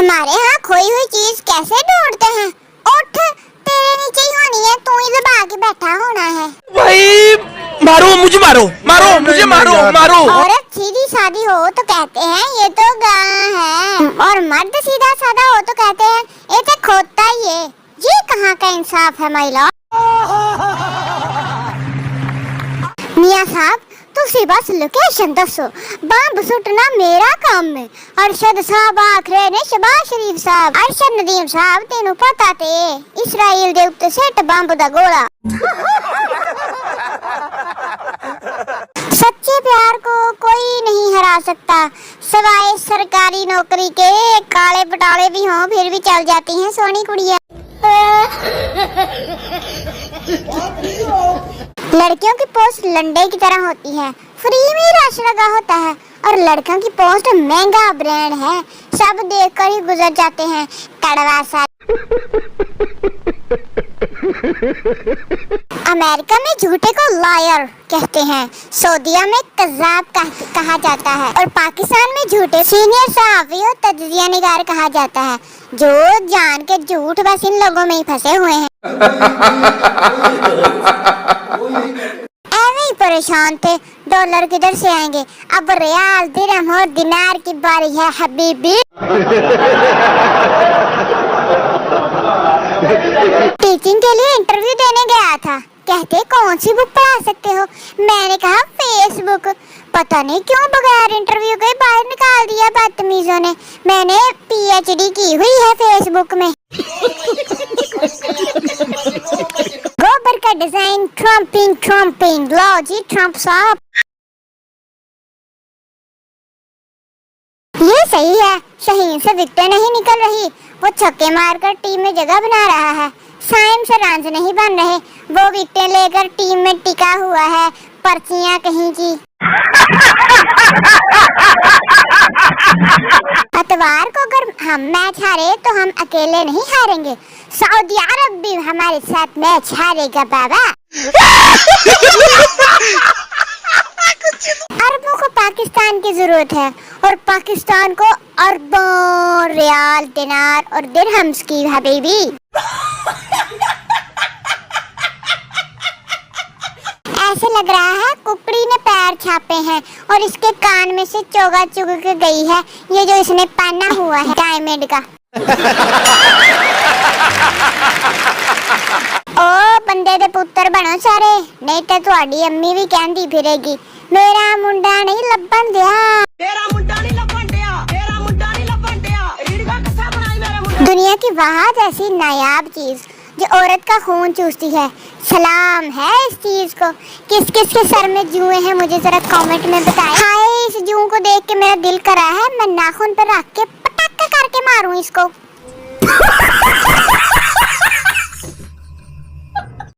हमारे यहाँ खोई हुई चीज कैसे ढूंढते हैं? उठ, तेरे नीचे ही होनी है, तू ही दबा के बैठा होना है। भाई मारो मुझे, मुझे मारो। औरत सीधी सादी हो तो कहते हैं ये तो गां है, और मर्द सीधा साधा हो तो कहते हैं ये तो खोता ही है। ये कहाँ का इंसाफ है महिला? मियाँ साहब तुसी बस लोकेशन दसो, बम सुटना मेरा काम है। अरशद साहब आखरे ने शबाज शरीफ साहब, अरशद नदीम साहब तेनू पता ते इस्राइल दे उत्ते सेट बम दा गोला। सच्चे प्यार को कोई नहीं हरा सकता, सवाए सरकारी नौकरी के। काले पटाले भी हों फिर भी चल जाती हैं सोनी कुड़िया। लड़कियों की पोस्ट लंडे की तरह होती है, फ्री में रश लगा होता है, और लड़कों की पोस्ट महंगा ब्रांड है, सब देखकर ही गुजर जाते हैं। कड़वा सा। अमेरिका में झूठे को लायर कहते हैं, सऊदीया में कज़ाब कहा जाता है, और पाकिस्तान में झूठे सीनियर सहाफ़ी और तज्ज़िया निगार कहा जाता है। जो जान के झूठ बस इन लोगों में ही फंसे हुए हैं। ऐवे ही परेशान थे, डॉलर किधर से आएंगे? अब रियाल दिरहम और दिनार की बारी है हबीबी। टीचिंग के लिए इंटरव्यू देने गया था, कहते कौन सी बुक पढ़ा सकते हो? मैंने कहा फेसबुक। पता नहीं क्यों बगैर इंटरव्यू के बाहर निकाल दिया बदतमीजों ने। मैंने पीएचडी की हुई है फेसबुक में। गोबर का डिजाइन ट्रम्पिंग लो जी ट्रम्प साहब। ये सही है, शहीन से विकेट नहीं निकल रही, वो छक्के मारकर टीम में जगह बना रहा है। साइम से रन्स नहीं बन रहे, वो विकेट लेकर टीम में टिका हुआ है। पर्चियां कहीं की। अतवार को अगर हम मैच हारे तो हम अकेले नहीं हारेंगे, सऊदी अरब भी हमारे साथ मैच हारेगा बाबा। अरबों को पाकिस्तान की जरूरत है, और पाकिस्तान को अरबों रियाल दिनार और दिरहम्स की हबीबी। ऐसे लग रहा है कुकड़ी ने पैर छापे हैं और इसके कान में से चोगा चुग के गई है ये जो इसने पहना हुआ है डायमंड का। ओ बंदे दे पुत्र बनो सारे, नहीं तो तुम्हारी अम्मी भी कहती फिरेगी मेरा मुंडा नहीं लब्बन दिया। दुनिया की वहाँ जैसी नायाब चीज जो औरत का खून चूसती है, सलाम है इस चीज को। किस किस के सर में जुए हैं मुझे जरा कमेंट में बताएं। हाय इस जू को देख के मेरा दिल करा है मैं नाखून पर रख के पटाखा करके मारूं इसको।